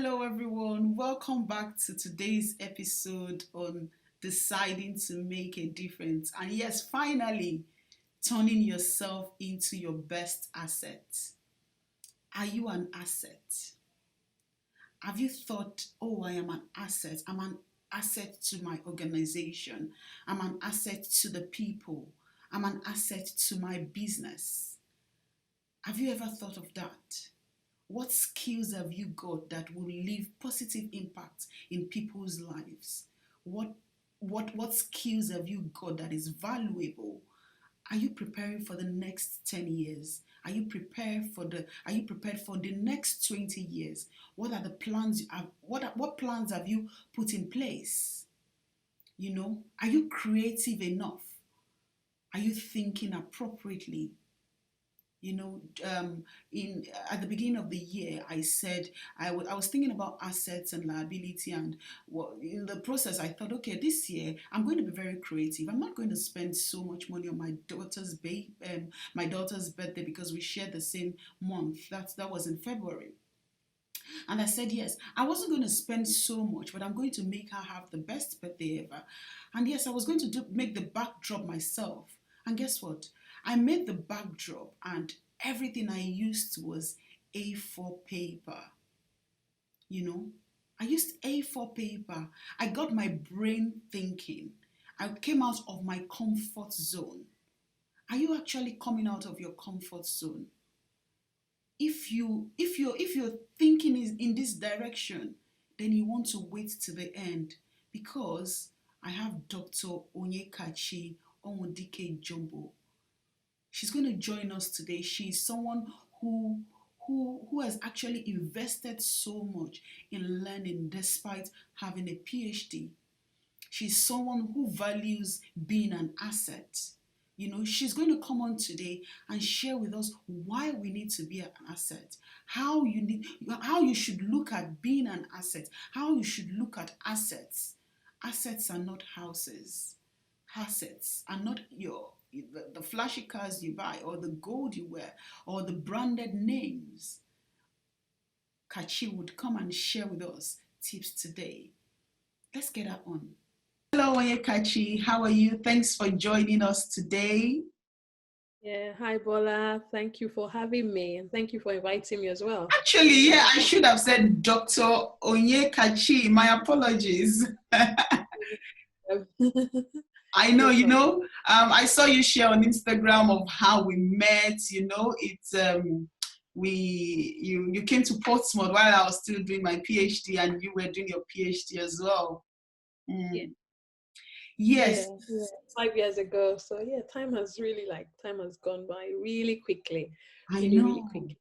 Hello, everyone. Welcome back to today's episode on deciding to make a difference. And yes, finally, turning yourself into your best asset. Are you an asset? Have you thought, oh, I am an asset? I'm an asset to my organization. I'm an asset to the people. I'm an asset to my business. Have you ever thought of that? What skills have you got that will leave positive impact in people's lives? What what skills have you got that is valuable? Are you preparing for the next 10 years? Are you prepared for the next 20 years? What are the plans you have, what plans have you put in place? Are you creative enough? Are you thinking appropriately? you know in At the beginning of the year, I said I was thinking about assets and liability, and in the process I thought, okay, this year I'm going to be very creative. I'm not going to spend so much money on my daughter's birthday, because we share the same month. That was in February. And I said, yes, I wasn't going to spend so much, but I'm going to make her have the best birthday ever. And yes, I was going to make the backdrop myself. And guess what? I made the backdrop, and everything I used was A4 paper. You know, I used A4 paper. I got my brain thinking. I came out of my comfort zone. Are you actually coming out of your comfort zone? If your thinking is in this direction, then you want to wait to the end, because I have Dr. Onyekachi Onwudike Jumbo. She's going to join us today. She's someone who has actually invested so much in learning despite having a PhD. She's someone who values being an asset. She's going to come on today and share with us why we need to be an asset, how you should look at being an asset, how you should look at assets. Assets are not houses. Assets are not the flashy cars you buy, or the gold you wear, or the branded names. Kachi would come and share with us tips today. Let's get her on. Hello, Onyekachi. How are you? Thanks for joining us today. Yeah, hi Bola. Thank you for having me, and thank you for inviting me as well. Actually, yeah, I should have said Dr. Onyekachi. My apologies. I know, No problem. I saw you share on Instagram of how we met. It's you came to Portsmouth while I was still doing my PhD, and you were doing your PhD as well. Yeah, Yes, yeah. 5 years ago. So yeah, time has gone by really quickly, I really, really know. quickly.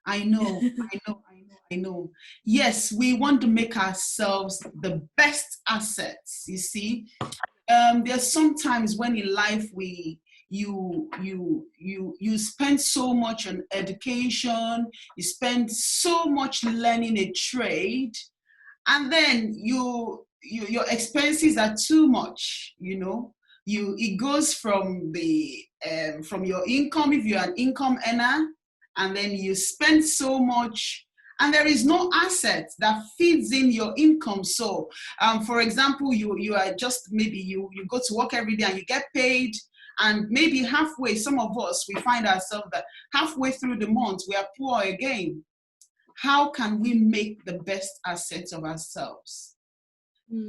I know, I know, I know, I know. Yes, we want to make ourselves the best assets. You see, there's sometimes when in life you spend so much on education, you spend so much learning a trade, and then your expenses are too much. It goes from your income, if you're an income earner, and then you spend so much, and there is no asset that feeds in your income. So for example, you are just, maybe you go to work every day and you get paid, and maybe halfway, some of us, we find ourselves that halfway through the month we are poor again. How can we make the best assets of ourselves?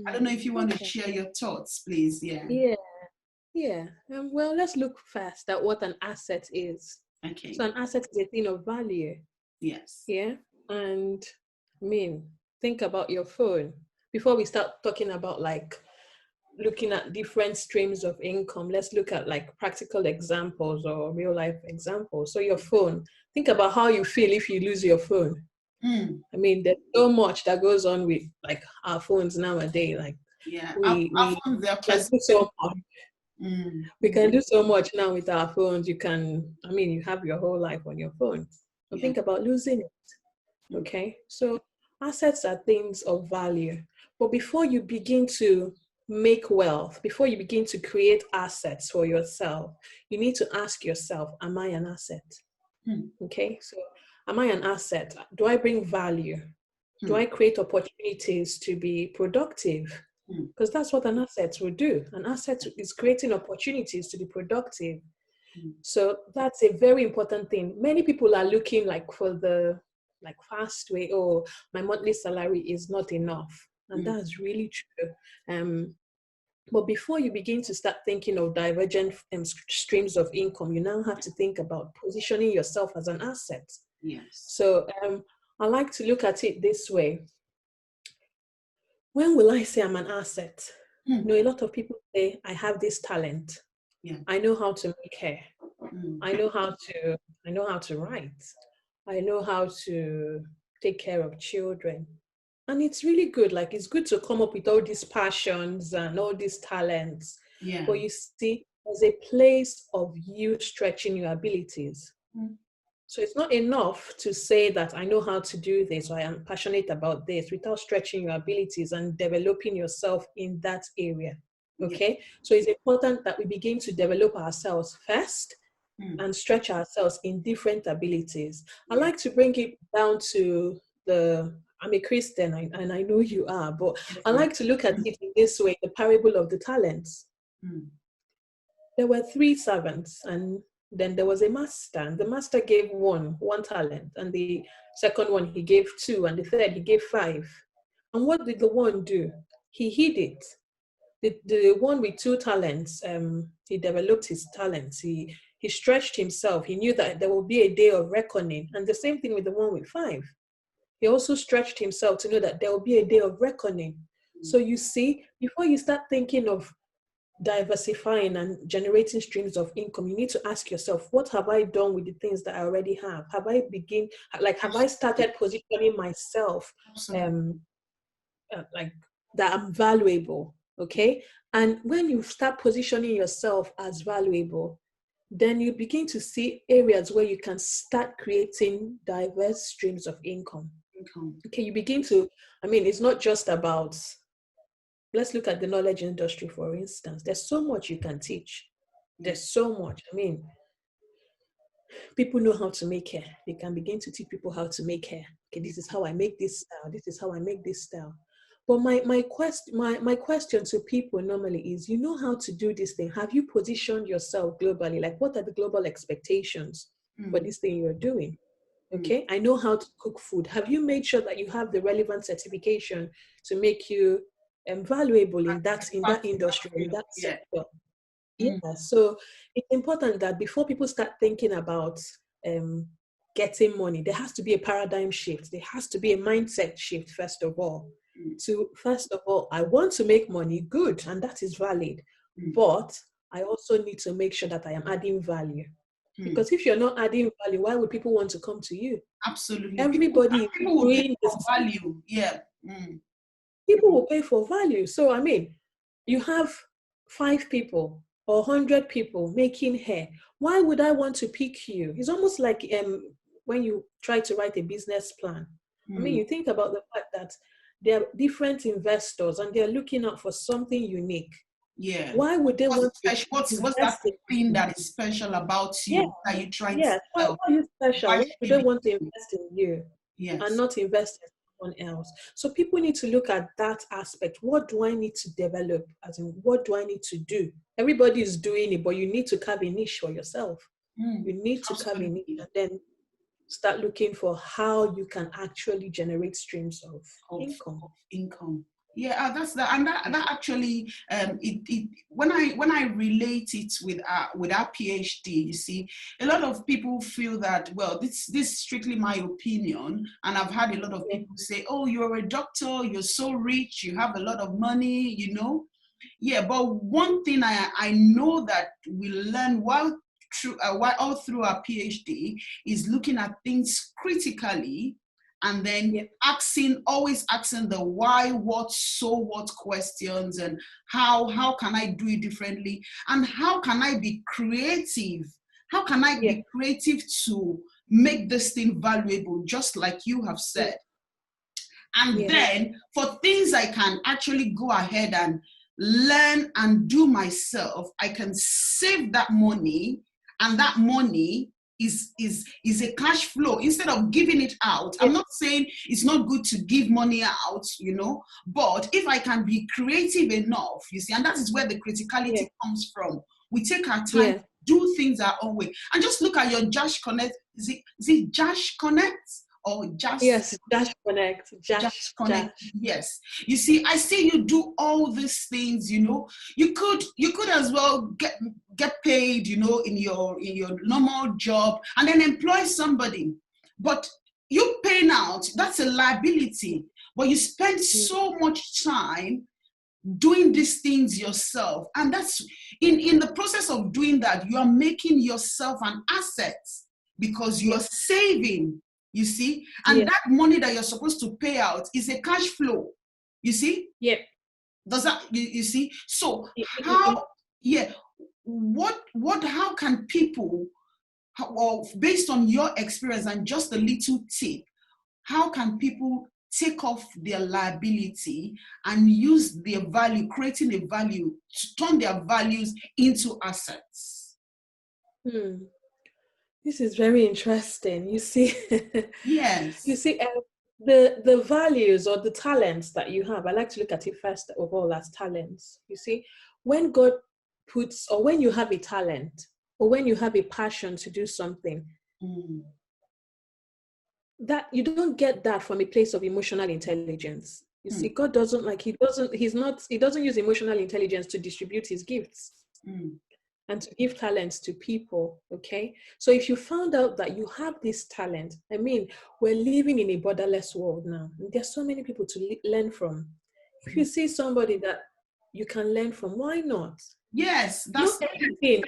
I don't know if you want to Okay. share your thoughts, please. Yeah. Yeah, yeah. Well, let's look first at what an asset is. Okay. So an asset is a thing of value. Yes. Yeah. And think about your phone. Before we start talking about looking at different streams of income, let's look at practical examples or real life examples. So your phone, think about how you feel if you lose your phone. Mm. There's so much that goes on with our phones nowadays. Yeah. We Often they're can do so much. Mm. We can do so much now with our phones. You have your whole life on your phone. So Yeah. think about losing it. Mm. Okay. So assets are things of value. But before you begin to make wealth, before you begin to create assets for yourself, you need to ask yourself, am I an asset? Mm. Okay. So am I an asset? Do I bring value? Do Hmm. I create opportunities to be productive? Hmm. Because that's what an asset will do. An asset is creating opportunities to be productive. Hmm. So that's a very important thing. Many people are looking like for the like fast way, oh, my monthly salary is not enough. And Hmm. that's really true. But before you begin to start thinking of divergent streams of income, you now have to think about positioning yourself as an asset. Yes. So I like to look at it this way. When will I say I'm an asset? Hmm. You know, a lot of people say, I have this talent. Yeah. I know how to make hair. Hmm. I know how to I know how to write. I know how to take care of children. And it's really good. Like it's good to come up with all these passions and all these talents. Yeah. But you see, there's a place of you stretching your abilities. Hmm. So it's not enough to say that I know how to do this or I am passionate about this without stretching your abilities and developing yourself in that area. Yeah. Okay. So it's important that we begin to develop ourselves first Hmm. and stretch ourselves in different abilities. I Yeah. like to bring it down to I'm a Christian and I know you are, but I Definitely. like to look at it in this way, the parable of the talents. Hmm. There were three servants, and then there was a master, and the master gave one talent, and the second one he gave two, and the third he gave five. And what did the one do? He hid it. The one with two talents, he developed his talents. He stretched himself. He knew that there will be a day of reckoning. And the same thing with the one with five. He also stretched himself to know that there will be a day of reckoning. So you see, before you start thinking of diversifying and generating streams of income, you need to ask yourself, what have I done with the things that I already have? Have I Absolutely. started positioning myself Absolutely. um, like that I'm valuable? Okay. And when you start positioning yourself as valuable, then you begin to see areas where you can start creating diverse streams of income. Income. Okay. You begin to, I mean, it's not just about, let's look at the knowledge industry, for instance. There's so much you can teach. Yeah. There's so much. I mean, people know how to make hair. They can begin to teach people how to make hair. Okay, this is how I make this style. This is how I make this style. But my question to people normally is, you know how to do this thing. Have you positioned yourself globally? Like, what are the global expectations for Hmm. this thing you're doing? Hmm. Okay, I know how to cook food. Have you made sure that you have the relevant certification to make you valuable in Part that in that industry, in field. that Yeah. sector? Hmm. Yeah, so it's important that before people start thinking about um, getting money, there has to be a paradigm shift. There has to be a mindset shift, first of all. Hmm. First of all, I want to make money, good, and that is valid. Hmm. But I also need to make sure that I am adding value. Hmm. Because if you're not adding value, why would people want to come to you? Absolutely. Everybody is People will pay doing the for same. value. Yeah. Hmm. People will pay for value. So, I mean, you have 5 people or 100 people making hair. Why would I want to pick you? It's almost like when you try to write a business plan. I mean, Hmm. you think about the fact that there are different investors and they're looking out for something unique. Yeah. Why would they What's want to special? What's that invest in thing you? that is special about Yeah, you that you're trying to yes. Why sell? are you special? Why Why do should they it be want to you? invest in you and Yes. not invest in someone else? So people need to look at that aspect. What do I need to develop? As in, what do I need to do? Everybody is doing it, but you need to carve a niche for yourself. Hmm. You need to carve a niche Absolutely. and then start looking for how you can actually generate streams of of, income. of income. Yeah, that's that, and that Yeah. that actually it when I relate it with our PhD, you see, a lot of people feel that, well, this is strictly my opinion, and I've had a lot of Yeah. people say, oh, you're a doctor, you're so rich, you have a lot of money, you know. Yeah, but one thing I know that we learn while all through our PhD is looking at things critically, and then Yeah. always asking the why, what, so what questions, and how can I do it differently, and how can I be creative? How can I Yeah. be creative to make this thing valuable, just like you have Yeah. said? And Yeah. then for things I can actually go ahead and learn and do myself, I can save that money, and that money is a cash flow instead of giving it out. Yeah. I'm not saying it's not good to give money out, but if I can be creative enough, you see, and that is where the Yeah. criticality comes from. We take our time Yeah. to do things our own way. And just look at your Jash Connect. Is it Jash Connect or Jash Yes. Dash Connect. Just Dash. Connect? Dash. Yes. You see, I see you do all these things. You could as well get paid, in your normal job, and then employ somebody. But you paying out, that's a liability. But you spend Mm. so much time doing these things yourself, and that's in the process of doing that, you are making yourself an asset because you Yeah. are saving, you see, and Yeah. that money that you're supposed to pay out is a cash flow, you see. Yeah. Does that, you see? So It- it- it- how, yeah, how can people, or based on your experience and just a little tip, how can people take off their liability and use their value, creating a value, to turn their values into assets? hmm. This is very interesting. You see, you Yes. see, the values or the talents that you have. I like to look at it first of all as talents. You see, when God puts, or when you have a talent, or when you have a passion to do something, Mm, that you don't get that from a place of emotional intelligence. You see, mm, God doesn't like, he doesn't use emotional intelligence to distribute his gifts mm, and to give talents to people. Okay. So if you found out that you have this talent, I mean, we're living in a borderless world now. There's so many people to learn from. If you mm. see somebody that you can learn from, why not? Yes, Not that's everything,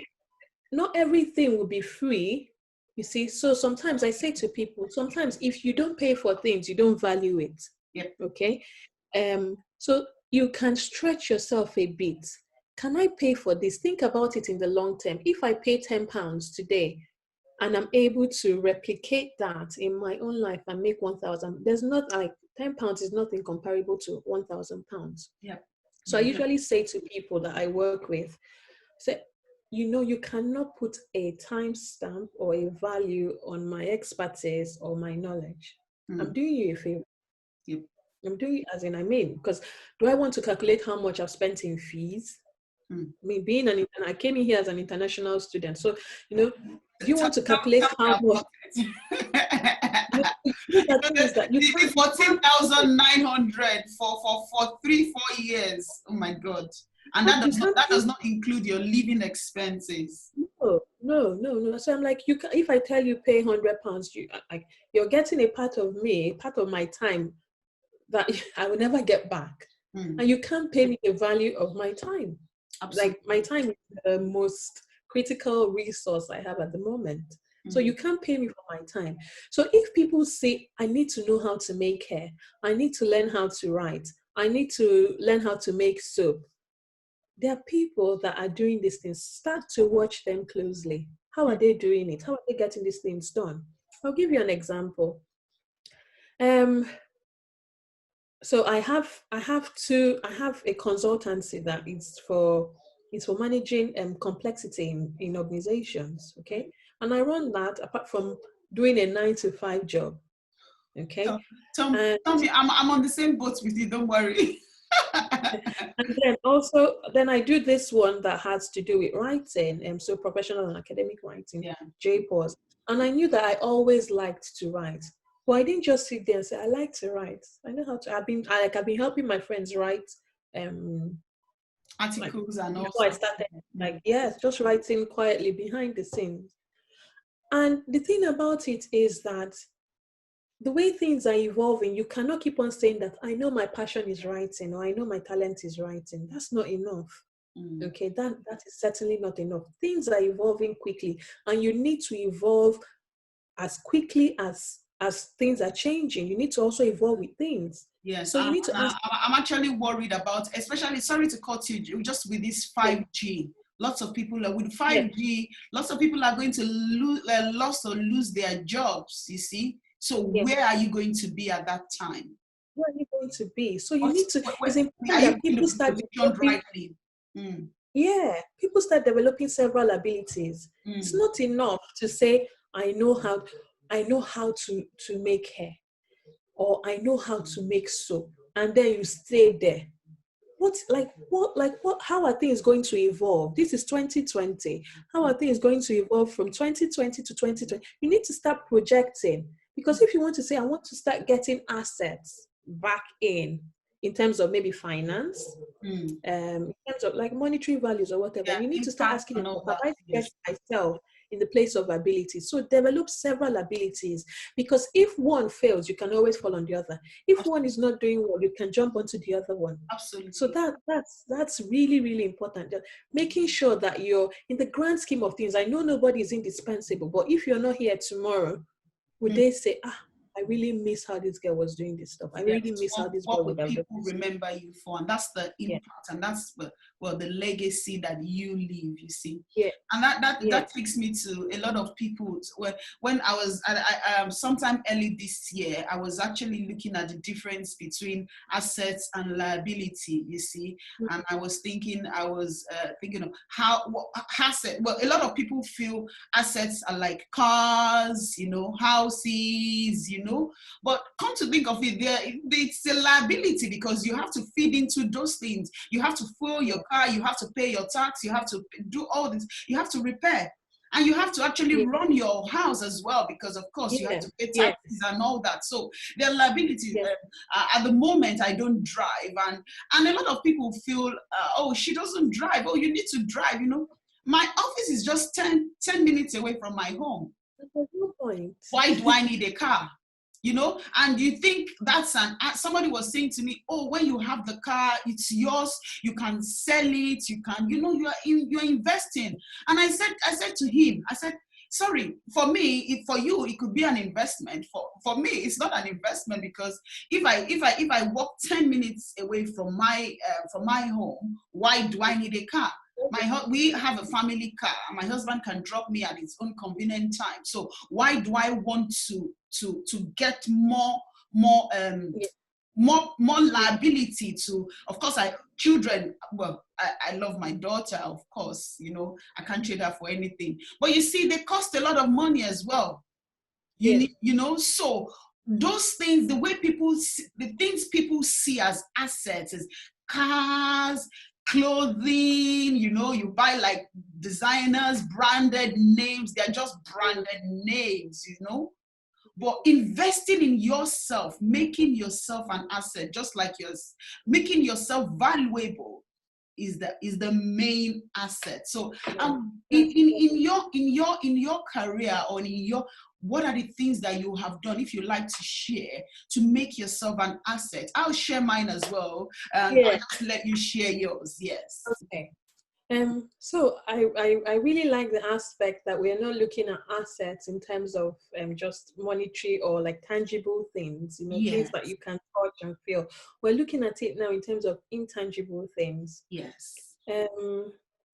not everything will be free. You see, so sometimes I say to people, sometimes if you don't pay for things, you don't value it. yep. Okay. So you can stretch yourself a bit. Can I pay for this? Think about it in the long term. If I pay £10 today and I'm able to replicate that in my own life and make 1,000, there's not like £10 is nothing comparable to £1,000. Yep. So I usually say to people that I work with, say, you cannot put a timestamp or a value on my expertise or my knowledge. I'm Mm, doing you a favor. yep. I'm doing as in, I mean, because do I want to calculate how much I've spent in fees? Mm. I mean, I came in here as an international student. So, do you Tell, want to tell calculate me how much? about You it. these are things that you The can't. 14,900 for 3-4 years. Oh my God! And that You does not can't that pay. does not include your living expenses. No, no, no, no. So I'm like, if I tell you pay £100, you're getting a part of me, a part of my time that I will never get back. Mm, And you can't pay me the value of my time. Like my absolutely. time is the most critical resource I have at the moment. So Mm, you can't pay me for my time. So if people say, I need to know how to make hair, I need to learn how to write, I need to learn how to make soap, there are people that are doing these things. Start to watch them closely. How are mm, they doing it? How are they getting these things done? I'll give you an example. Um, so I have a consultancy that is for managing complexity in organizations. Okay. And I run that apart from doing a 9 to 5 job. Okay. tell, tell, And tell me, I'm on the same boat with you. Don't worry. and then also then I do this one that has to do with writing, so professional and academic writing, Yeah. JPAWS. And I knew that I always liked to write. But I didn't just sit there and say, I like to write. I know how to. I've been helping my friends write, um, like Articles and all before I sorts. started, Mm, like yes, just writing quietly behind the scenes. And the thing about it is that the way things are evolving, you cannot keep on saying that I know my passion is writing or I know my talent is writing. That's not enough. mm. Okay, that is certainly not enough. Things are evolving quickly, and you need to evolve as quickly as things are changing. You need to also evolve with things. Yes, So you and need to ask. I'm actually worried about, especially, sorry to cut you, just with this Yeah, 5G. Lots of people are with yeah, 5G, lots of people are going to lose their jobs, you see. So yeah. where are you going to be at that time? Where are you going to be? So you What, need to. It's are important you that going to people be start positioned developing. rightly? Mm, Yeah, people start developing several abilities. It's mm, not enough to say, I know how I know how to make hair, or I know how to make soap, and then you stay there. What, how are things going to evolve? This is 2020. How are things going to evolve from 2020 to 2020? You need to start projecting, because if you want to say, I want to start getting assets back in terms of maybe finance, Mm. in terms of like monetary values or whatever, Yeah, you need to start impact asking and yourself, all have that. I set Yes, myself in the place of ability? So develop several abilities, because if one fails, you can always fall on the other. If one is not doing well, you can jump onto the other one. So absolutely. that's really, really important. Just making sure that you're in the grand scheme of things. I know nobody is indispensable, but if you're not here tomorrow, would Mm. they say, I really miss how this girl was doing this stuff. I really Yes, miss how this boy what would would have done people this. remember you for? And that's the Yeah, impact, and that's well the legacy that you leave. You see, yeah, and yeah, that takes me to a lot of people. When I was sometime early this year, I was actually looking at the difference between assets and liability. You see, and I was thinking, thinking of asset. Well, a lot of people feel assets are like cars, houses, but come to think of it, it's a liability because you have to feed into those things. You have to fuel yeah, your car, you have to pay your tax, you have to do all this, you have to repair. And you have to actually yeah, run your house as well because, of course, you have yeah, to pay yeah, taxes and all that. So there are liabilities. yeah. At the moment, I don't drive, and a lot of people feel, oh, she doesn't drive. Oh, you need to drive. My office is just ten minutes away from my home. There's no point. Why do I need a car? And you think that's somebody was saying to me, oh, when you have the car, it's yours, you can sell it, you can, you're investing. And I said to him, I said, sorry, for me, for you, it could be an investment. For me, it's not an investment, because if I walk 10 minutes away from my home, why do I need a car? We have a family car. My husband can drop me at his own convenient time. So why do I want to get more Yeah, more yeah, liability to, of course, children. Well, I love my daughter, of course, I can't trade her for anything, but you see, they cost a lot of money as well. yeah, So those things, the things people see as assets is cars, clothing. You buy like designers, branded names. They're just mm, branded names. But investing in yourself, making yourself an asset, just like yours, making yourself valuable, is the main asset. So yeah. in your career, or what are the things that you have done, if you like to share, to make yourself an asset? I'll share mine as well, and I'll Yeah. just let you share yours. Yes. Okay. So I really like the aspect that we're not looking at assets in terms of just monetary or like tangible things, things that Yes. you can touch and feel. We're looking at it now in terms of intangible things. Yes. Um,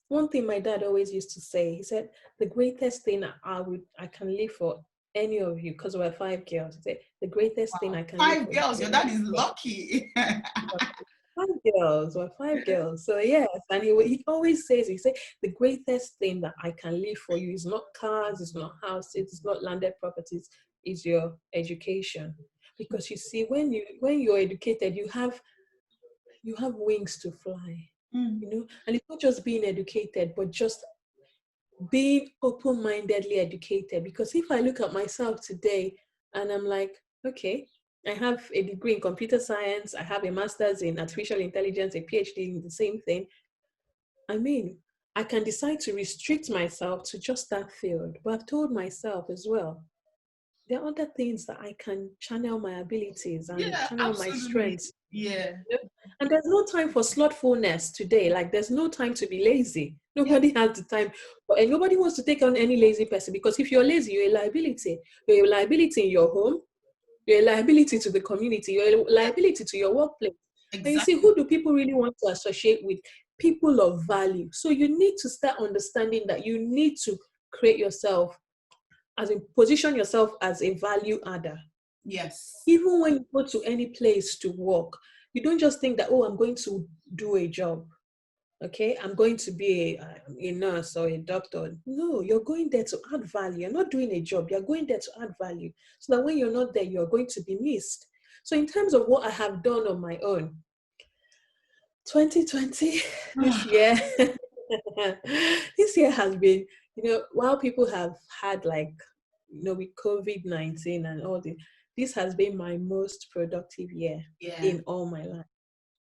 One thing my dad always used to say, he said, the greatest thing I can live for any of you, because we're five girls. He said, the greatest thing Wow. I can live Five for girls. you. Your dad is lucky. Five girls, we're five girls. So yes, and he always says, he say, the greatest thing that I can leave for you is not cars, it's not houses, it's not landed properties, is your education. Because you see, when you're educated, you have wings to fly, Mm. and it's not just being educated, but just being open-mindedly educated. Because if I look at myself today and I'm like, okay, I have a degree in computer science, I have a master's in artificial intelligence, a PhD in the same thing. I mean, I can decide to restrict myself to just that field, but I've told myself as well, there are other things that I can channel my abilities and Yeah, channel my absolutely. strengths. Yeah. You know? And there's no time for slothfulness today. Like there's no time to be lazy. Yeah. Nobody has the time, and nobody wants to take on any lazy person, because if you're lazy, you're a liability. You're a liability in your home. You're a liability to the community. You're a Yeah. liability to your workplace. And you see, Exactly. who do people really want to associate with? People of value. So you need to start understanding that you need to create yourself, as in position yourself as a value adder. Yes. Even when you go to any place to work, you don't just think that, oh, I'm going to do a job. Okay, I'm going to be a nurse or a doctor. No, you're going there to add value. You're not doing a job. You're going there to add value. So that when you're not there, you're going to be missed. So in terms of what I have done on my own, 2020, this year, this year has been, while people have had like, with COVID-19 and all this has been my most productive year Yeah. in all my life.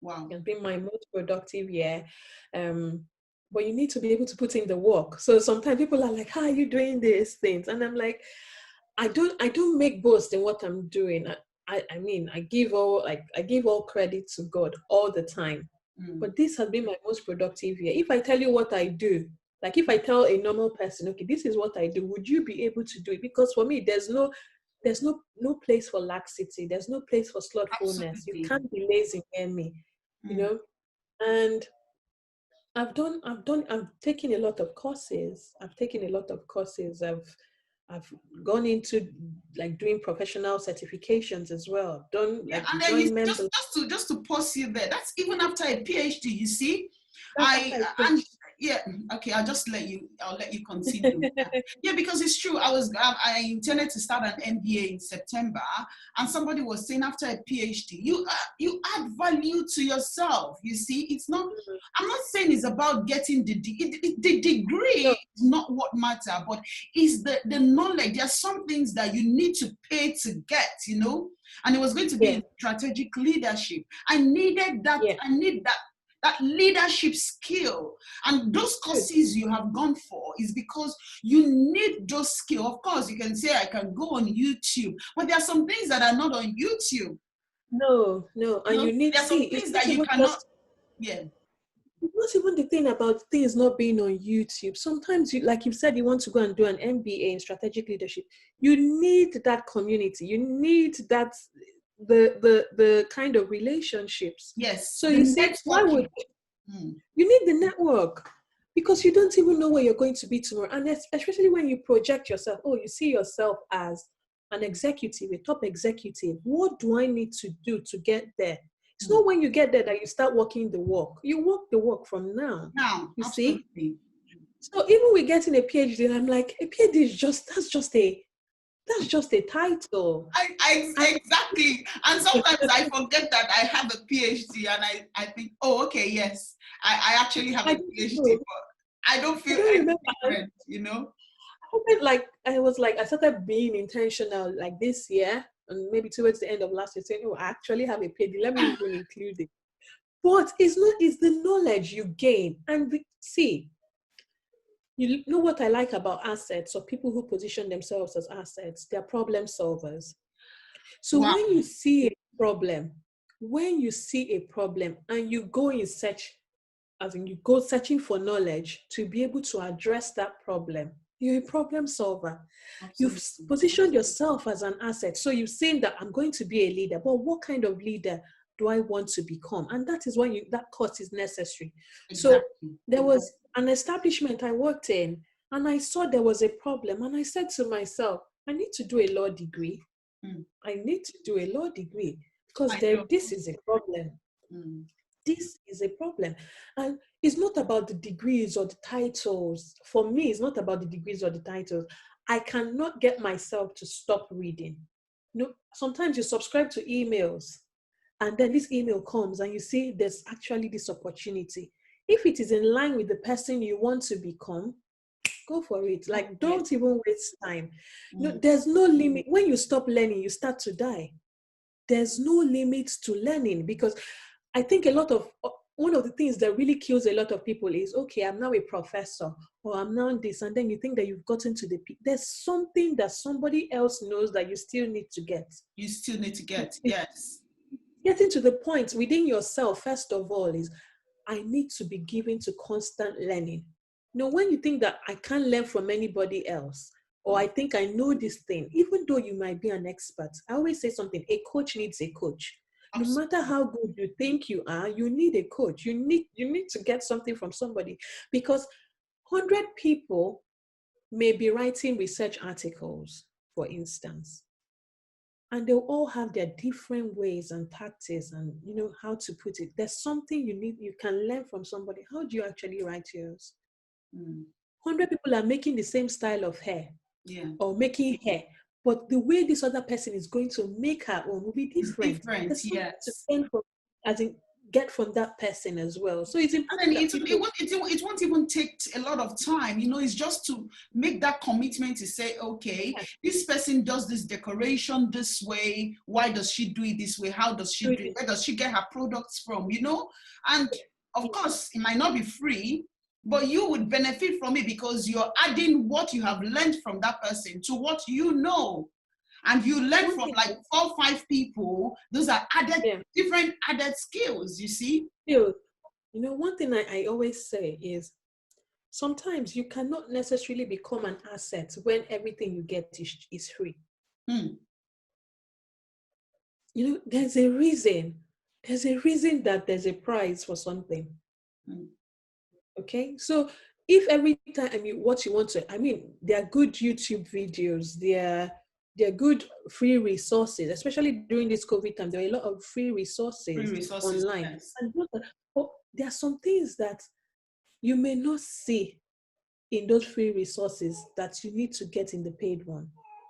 Wow. It's been my most productive year. Um, but you need to be able to put in the work. So sometimes people are like, how are you doing these things? And I'm like, I don't make boast in what I'm doing. I mean, I give all credit to God all the time. Mm. But this has been my most productive year. If I tell you what I do, like if I tell a normal person, okay, this is what I do, would you be able to do it? Because for me, there's no place for laxity. There's no place for slothfulness. You Absolutely. can't be lazy near me, you Mm. know. And I've taken a lot of courses. I've taken a lot of courses. I've gone into like doing professional certifications as well. Done Yeah, like and then you joined members. just to pause you there. That's even after a PhD. You see, That's I after I and pitched. yeah, okay. I'll let you continue. Yeah, because it's true. I intended to start an MBA in September, and somebody was saying after a PhD, you add value to yourself. You see, it's not. I'm not saying it's about getting the degree No, is not what matter, but is the knowledge. There are some things that you need to pay to get. And it was going to be yeah, in strategic leadership. I needed that. yeah, I need that leadership skill, and those good. courses you have gone for is because you need those skills. Of course, you can say I can go on YouTube, but there are some things that are not on YouTube. No, no, and you need There are some see. It's things not that you even cannot. just. Yeah. It's not even the thing about things not being on YouTube. Sometimes you, like you said, you want to go and do an MBA in strategic leadership. You need that community. You need that the kind of relationships. Yes, So the you see, why would networking. Hmm. you need the network? Because you don't even know where you're going to be tomorrow. And especially when you project yourself, oh, you see yourself as an executive, a top executive. What do I need to do to get there? It's Hmm. not when you get there that you start walking the walk. You walk the walk from now. Now, You see? absolutely. So even with getting a PhD, I'm like, a PhD is that's just a title. And Exactly. And sometimes I forget that I have a PhD, and I think, oh, okay, yes, I actually have I a don't PhD, know. but I don't I feel don't any remember. different. I started being intentional like this year and maybe towards the end of last year saying, oh, I actually have a PhD. Let me even include it. But it's the knowledge you gain. And see, you know what I like about assets or people who position themselves as assets, they're problem solvers. So Wow. when you see a problem and you go in search, as in you go searching for knowledge to be able to address that problem, you're a problem solver. You've Absolutely. positioned yourself as an asset. So you've seen that I'm going to be a leader, but what kind of leader do I want to become? And that is when that course is necessary. So Exactly. there was an establishment I worked in, and I saw there was a problem. And I said to myself, I need to do a law degree. Mm. I need to do a law degree because I know. this is a problem. Mm. This is a problem. And it's not about the degrees or the titles. For me, it's not about the degrees or the titles. I cannot get myself to stop reading. Sometimes you subscribe to emails and then this email comes and you see there's actually this opportunity. If it is in line with the person you want to become, go for it. Go Like, for it. don't even waste time. Mm. There's no limit. When you stop learning, you start to die. There's no limit to learning because I think one of the things that really kills a lot of people is, okay, I'm now a professor or I'm now this, and then you think that you've gotten to the peak. There's something that somebody else knows that you still need to get. You still need to get. Yes. Getting to the point within yourself, first of all, is I need to be given to constant learning. When you think that I can't learn from anybody else, or I think I know this thing, even though you might be an expert, I always say something, a coach needs a coach. No matter Absolutely. how good you think you are, you need a coach. You need to get something from somebody because 100 people may be writing research articles, for instance. and they'll all have their different ways and tactics and how to put it. There's something you can learn from somebody. How do you actually write yours? Mm. 100 people are making the same style of hair Yeah. or making hair, but the way this other person is going to make her own will be It's different. different, There's something to yes. learn from, as in get from that person as well. So it's And important then that people, it won't even take a lot of time. It's just to make that commitment to say, okay, yeah, this person does this decoration this way. Why does she do it this way? How does she do do it? this. Where does she get her products from? And of Yeah, course, it might not be free, but you would benefit from it because you're adding what you have learned from that person to what you know. And you learn one from thing, like 4 or 5 people. Those are added, yeah, different added skills, you see? still, one thing I always say is sometimes you cannot necessarily become an asset when everything you get is free. Hmm. There's a reason. There's a reason that there's a prize for something. Hmm. Okay. So if every time what you want to, there are good YouTube videos, there are good free resources, especially during this COVID time, there are a lot of free Free resources resources, online. yes. And but there are some things that you may not see in those free resources that you need to get in the paid one.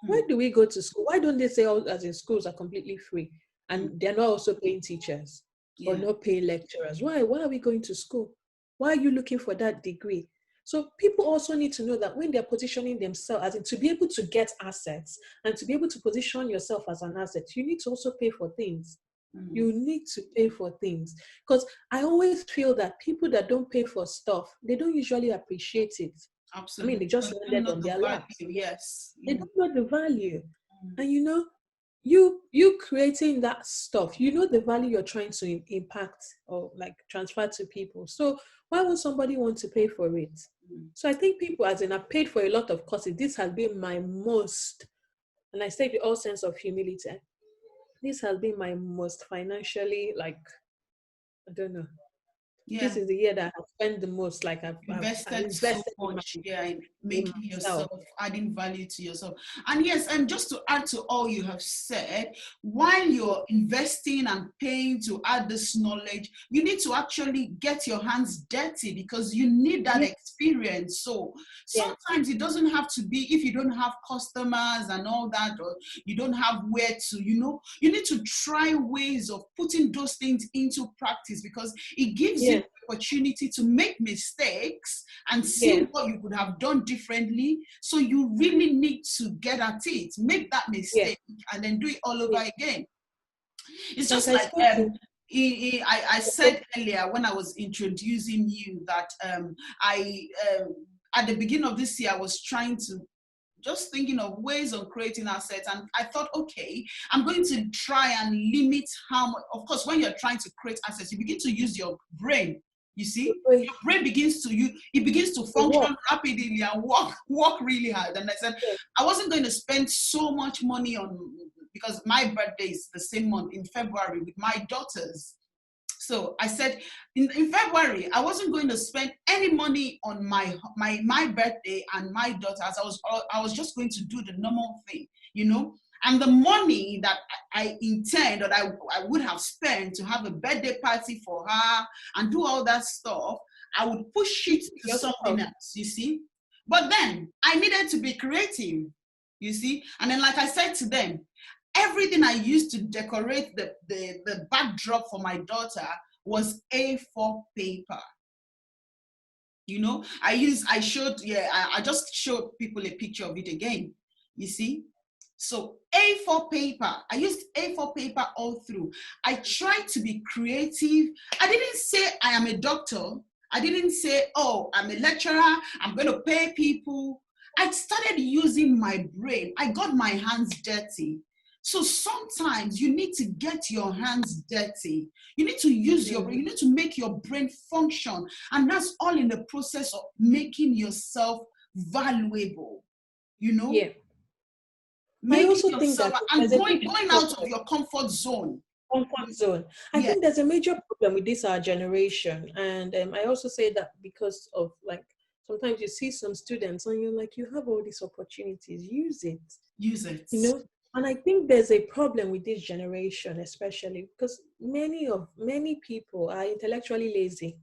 Why Hmm. do we go to school? Why don't they say all as in schools are completely free Hmm. and they're not also paying teachers or Yeah. not paying lecturers? Why are we going to school? Why are you looking for that degree? So people also need to know that when they're positioning themselves, as in to be able to get assets and to be able to position yourself as an asset, you need to also pay for things. Hmm. You need to pay for things. Because I always feel that people that don't pay for stuff, they don't usually appreciate it. Absolutely. They just Because they don't landed know on the their laps. value, yes. They don't know the value. Hmm. And you creating that stuff, the value you're trying to impact or like transfer to people. So why would somebody want to pay for it? Hmm. So I think people, as in, have paid for a lot of courses. This has been my most, and I say with all sense of humility, this has been my most financially, like, I don't know. This Yeah. is the year that I've spent the most. Like I've Invested so invested much, yeah, in in making myself. yourself, adding value to yourself. And yes, and just to add to all you have said, while Yeah, you're investing and paying to add this knowledge, you need to actually get your hands dirty because you need that yeah, experience. So yeah, sometimes it doesn't have to be if you don't have customers and all that, or you don't have where to, you need to try ways of putting those things into practice because it gives you yeah, the opportunity to make mistakes and yeah, see what you could have done differently. So you really need to get at it, make that yeah, mistake, and then do it all over yeah. again. It's Like just I like spoke to. I said earlier when I was introducing you that I at the beginning of this year I was trying to just thinking of ways of creating assets. And I thought, okay, I'm going to try and limit how much. Of course, when you're trying to create assets, you begin to use your brain. You see, your brain begins to it begins to The work. function rapidly and work really hard. And I said, Yeah, I wasn't going to spend so much money on because my birthday is the same month in February with my daughters. So I said in February, I wasn't going to spend any money on my birthday and my daughters. I was just going to do the normal thing, you know. And the money that I intend or I would have spent to have a birthday party for her and do all that stuff, I would push it to something yourself. else, you see. But then I needed to be creative, you see. And then, like I said to them, everything I used to decorate the backdrop for my daughter was A4 paper. I just showed people a picture of it again. You see? So A4 paper, I used A4 paper all through. I tried to be creative. I didn't say I am a doctor. I didn't say, oh, I'm a lecturer, I'm going to pay people. I started using my brain. I got my hands dirty. So sometimes you need to get your hands dirty. You need to use your brain. Mm. You need to make your brain function. And that's all in the process of making yourself valuable, you know, Yeah. I making also think yourself that and there's a major going out of problem. your comfort zone. Comfort zone. I Yeah, think there's a major problem with this our generation, and I also say that because of, like, sometimes you see some students and you're like, you have all these opportunities, use it. use it. You know, And I think there's a problem with this generation, especially because many people are intellectually lazy.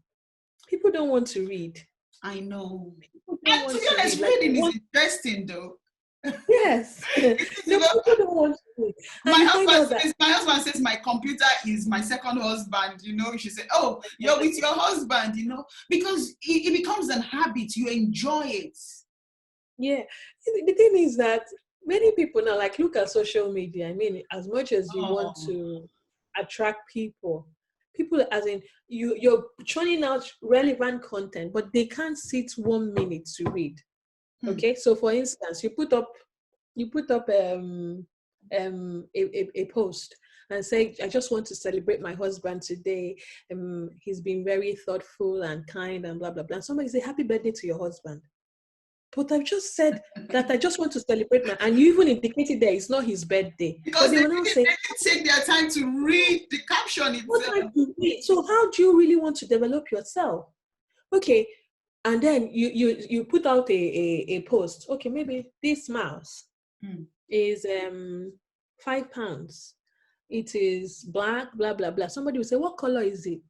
People don't want to read. I know. People don't And to want be to read. honest, Like reading is what? interesting though. Yes. It is, you know, People don't want to read. And my you find husband out that says my computer is my second husband, you know. She said, oh, you're with your husband, you know, because it becomes an habit. You enjoy it. yeah. The thing is that many people now like look at social media. I mean, as much as you want Oh. to attract people as in you're churning out relevant content, but they can't sit 1 minute to read. Hmm. Okay, so for instance, you put up a post and say, I just want to celebrate my husband today. He's been very thoughtful and kind and blah blah blah. And somebody say happy birthday to your husband. But I've just said that I just want to celebrate my, and you even indicated that it's not his birthday. But Because they will now say, they didn't take their time to read the caption what itself. time to read? So how do you really want to develop yourself? Okay, and then you put out a post. Okay, maybe this mouse Hmm. is £5. It is black, blah blah blah. Somebody will say, what color is it?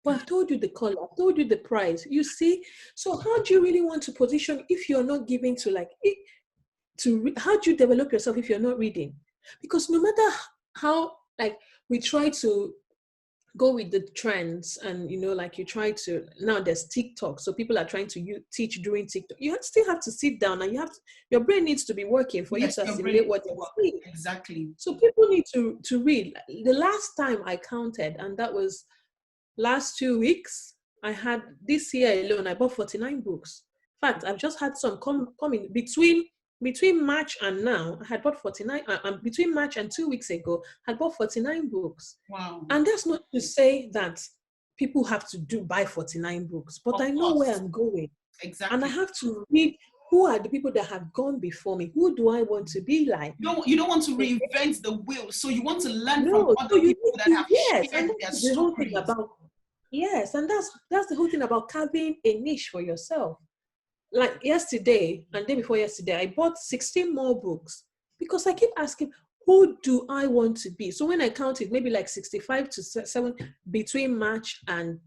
Well, I've told you the color, I've told you the price. You see, so how do you really want to position if you're not giving to like how do you develop yourself if you're not reading? Because no matter how like we try to go with the trends and like you try to now there's TikTok, so people are trying to teach during TikTok. Still have to sit down and your brain needs to be working for you Yes, to your brain assimilate what to you're work. seeing. Exactly. So people need to read. The last time I counted, and that was last 2 weeks, I had this year alone, I bought 49 books. In fact, I've just had some coming between March and now. I had bought 49, between March and 2 weeks ago, I had bought 49 books. Wow. And that's not to say that people have to buy 49 books, but Of I know where course. I'm going. And I Exactly. have to read who are the people that have gone before me. Who do I want to be like? You don't want to Okay? reinvent the wheel. So you want to learn from No, so other you people need that to, have yes, and shared their that's the whole thing stories. about, yes, and that's the whole thing about carving a niche for yourself. Like yesterday and day before yesterday, I bought 16 more books because I keep asking, who do I want to be? So when I counted, maybe like 65 to 7 between March and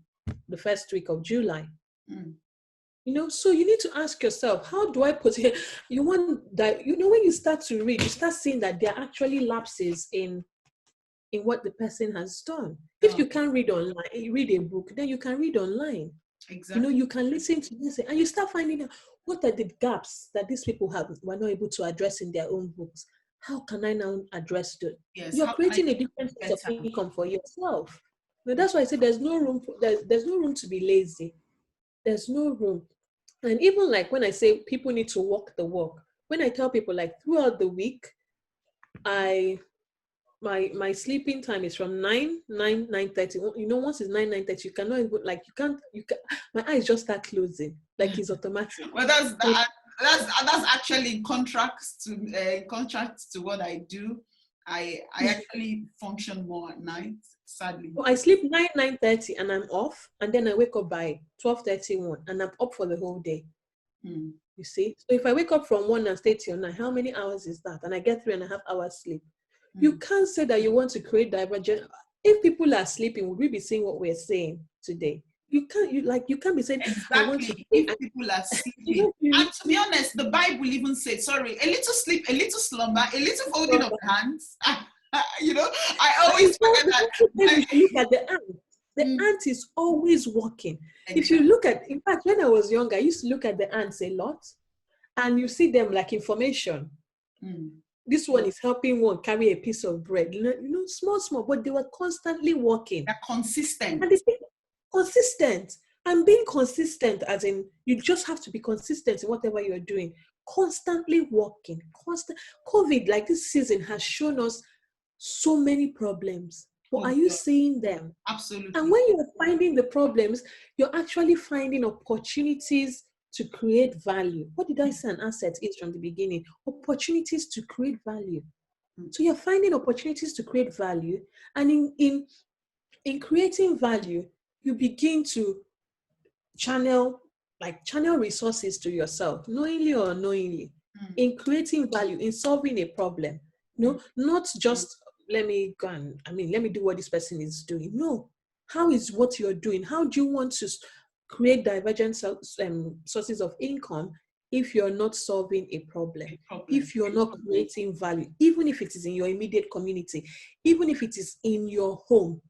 the first week of July. Mm. So you need to ask yourself, how do I put it? You want that, when you start to read, you start seeing that there are actually lapses in what the person has done. If Oh, you can't read online, you read a book, then you can read online. exactly. You can listen to this and you start finding out what are the gaps that these people were not able to address in their own books. How can I now address them? Yes. You're How can I creating a make different it source of better? income for yourself. That's why I say there's no room there's no room to be lazy. There's no room. And even like when I say people need to walk the walk, when I tell people like throughout the week, I my sleeping time is from 9:30. Once it's 9:30, you cannot even like you can my eyes just start closing like it's automatic. Well, that's actually in contrast to what I do. I actually function more at night, sadly. So I sleep 9:30 and I'm off, and then I wake up by 12:31 and I'm up for the whole day. Hmm. You see? So if I wake up from 1 and stay till 9, how many hours is that? And I get 3.5 hours sleep. You Hmm. can't say that you want to create divergent. If people are sleeping, would we be saying what we're saying today? You can't be saying, I want to Exactly. create. If people are You sleeping, know, you and to be honest, the Bible even says, "Sorry, a little sleep, a little slumber, a little folding of slumber. the hands." I And always forget it that. also says we should look at the ant. The Mm, ant is always working. If you exactly. look at, in fact, when I was younger, I used to look at the ants a lot, and you see them like information. Mm. This one is helping one carry a piece of bread. Small, small, but they were constantly working. They're consistent. And they say consistent. And being consistent, as in you just have to be consistent in whatever you're doing. Constantly working. COVID, like this season, has shown us so many problems. But Oh are you God, seeing them? And absolutely. when you're finding the problems, you're actually finding opportunities to create value. What did I say an asset is from the beginning? Opportunities to create value. Mm. So you're finding opportunities to create value. And in creating value, you begin to channel channel resources to yourself, knowingly or unknowingly, Mm. in creating value, in solving a problem. Mm. Not Mm. just let me go and, let me do what this person is doing. No, how is what you're doing? How do you want to create divergent sources of income if you're not solving a problem? A problem. If you're not creating value, even if it is in your immediate community, even if it is in your home,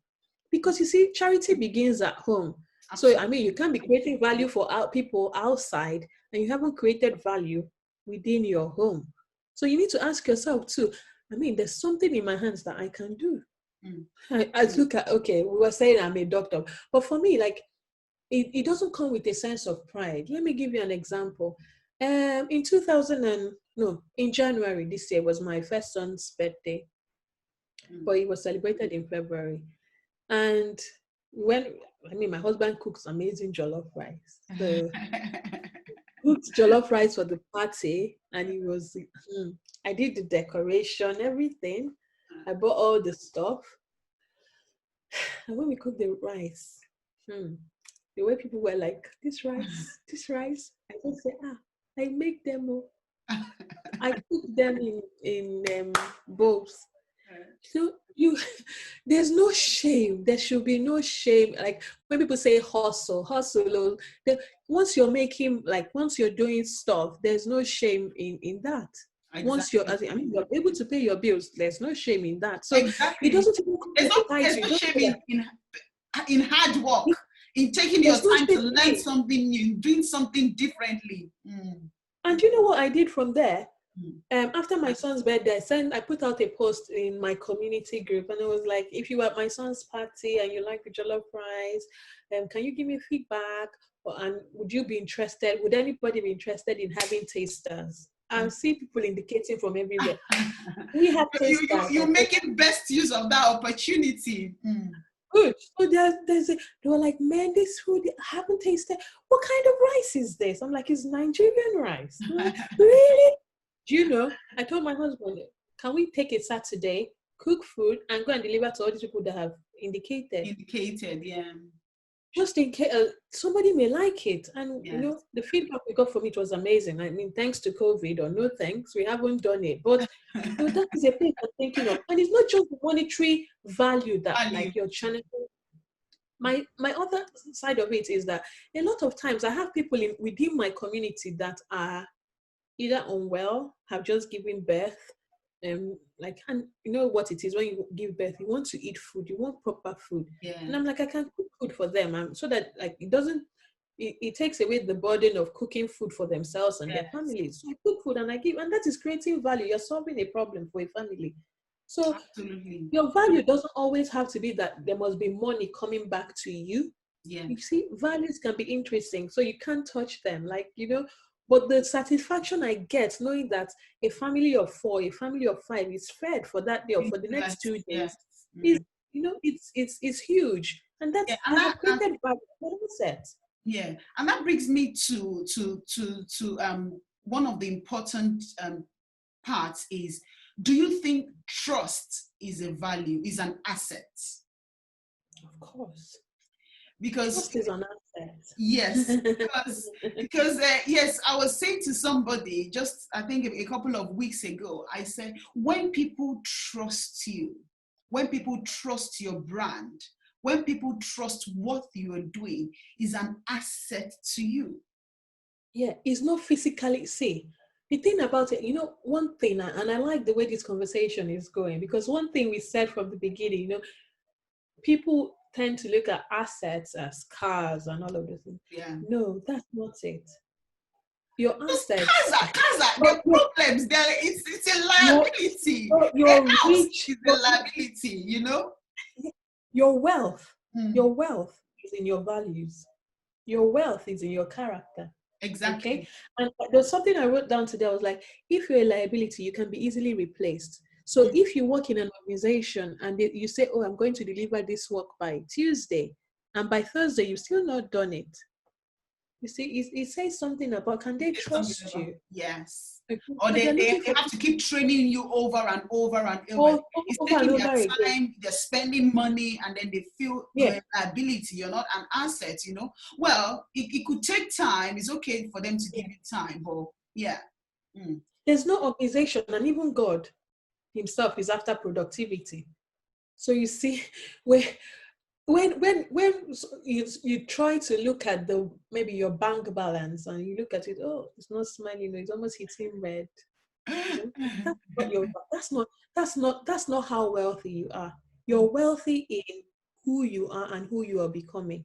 because you see, charity begins at home. So, you Absolutely. can't be creating value for people outside and you haven't created value within your home. So, you need to ask yourself too, there's something in my hands that I can do. Mm. I look at, okay, we were saying I'm a doctor, but for me, like, it doesn't come with a sense of pride. Let me give you an example. In 2000 and no, in January this year was my first son's birthday, Mm. but it was celebrated in February. And when my husband cooks amazing jollof rice. So cooked jollof rice for the party, and it was I did the decoration, everything. I bought all the stuff. And when we cooked the rice, the way people were like, this rice, I just say, I make them. I cook them in bowls. So you, there's no shame. There should be no shame. Like when people say hustle, once you're making, like once you're doing stuff, there's no shame in that. Once you're, Exactly. you're able to pay your bills, there's no shame in that. So it Exactly. doesn't even come with a There's title. no You don't shame feel in hard work, like in taking your there's no time to shame in learn it. something new, doing something differently. Mm. And you know what I did from there? Mm. After my son's birthday, I put out a post in my community group, and it was like, if you were at my son's party and you like the jollof rice, can you give me feedback? And would you be interested? Would anybody be interested in having tasters? I Mm. see people indicating from everywhere. We have tasters. You're making best use of that opportunity. Mm. Good. So they were like, man, this food I haven't tasted. What kind of rice is this? I'm like, it's Nigerian rice. They're like, really? Do you know? I told my husband, can we take a Saturday, cook food, and go and deliver to all these people that have indicated? Indicated, yeah. Just in case somebody may like it. And Yes. the feedback we got from it was amazing. Thanks to COVID or no thanks, we haven't done it. But that is a place I'm thinking of. And it's not just the monetary value that Value. like your channel. My other side of it is that a lot of times I have people within my community that are either unwell, have just given birth, and you know what it is when you give birth, you want to eat food, you want proper food, Yeah. and I'm like, I can cook food for them, so that like it doesn't, it takes away the burden of cooking food for themselves and their Yes. families. So I cook food and I give, and that is creating value. You're solving a problem for a family. So Absolutely. your value doesn't always have to be that there must be money coming back to you. Yes. You see, values can be interesting, so you can't touch them, but the satisfaction I get knowing that a family of 4, a family of 5 is fed for that day or for the next 2 days Yes. is, Mm. it's huge. And Yeah. that's, I have created value for the set. Yeah, and that brings me to one of the important parts is, do you think trust is a value, is an asset? Of course. Because Trust is an asset. yes, because yes, I was saying to somebody just I think a couple of weeks ago, I said when people trust you, when people trust your brand, when people trust what you are doing, is an asset to you. Yeah, it's not physically, see, the thing about it, one thing, and I like the way this conversation is going, because one thing we said from the beginning, people tend to look at assets as cars and all of those things. Yeah. No, that's not it. Your Those assets, the problems there. It's a your, liability. your A house rich, is a liability, you know. your wealth, Mm. your wealth is in your values. Your wealth is in your character. Okay. Exactly. And there's something I wrote down today. I was like, if you're a liability, you can be easily replaced. So Mm. if you work in an organization and you say, oh, I'm going to deliver this work by Tuesday, and by Thursday, you've still not done it. You see, it says something about, can they It's something trust about, you? yes. Okay. Or So they're looking they for have to keep training you over and over and over. all It's over and taking their over again. time, they're spending money, and then they feel Yeah. you're a liability, you're not an asset, you know. Well, it could take time. It's okay for them to give you time, but yeah. Mm. There's no organization, and even God. himself is after productivity. So you see, when when you try to look at the maybe your bank balance and you look at it, oh, it's not smiling, it's almost hitting red. You know, that's not your that's not how wealthy you are. Mm, You're wealthy in who you are and who you are becoming.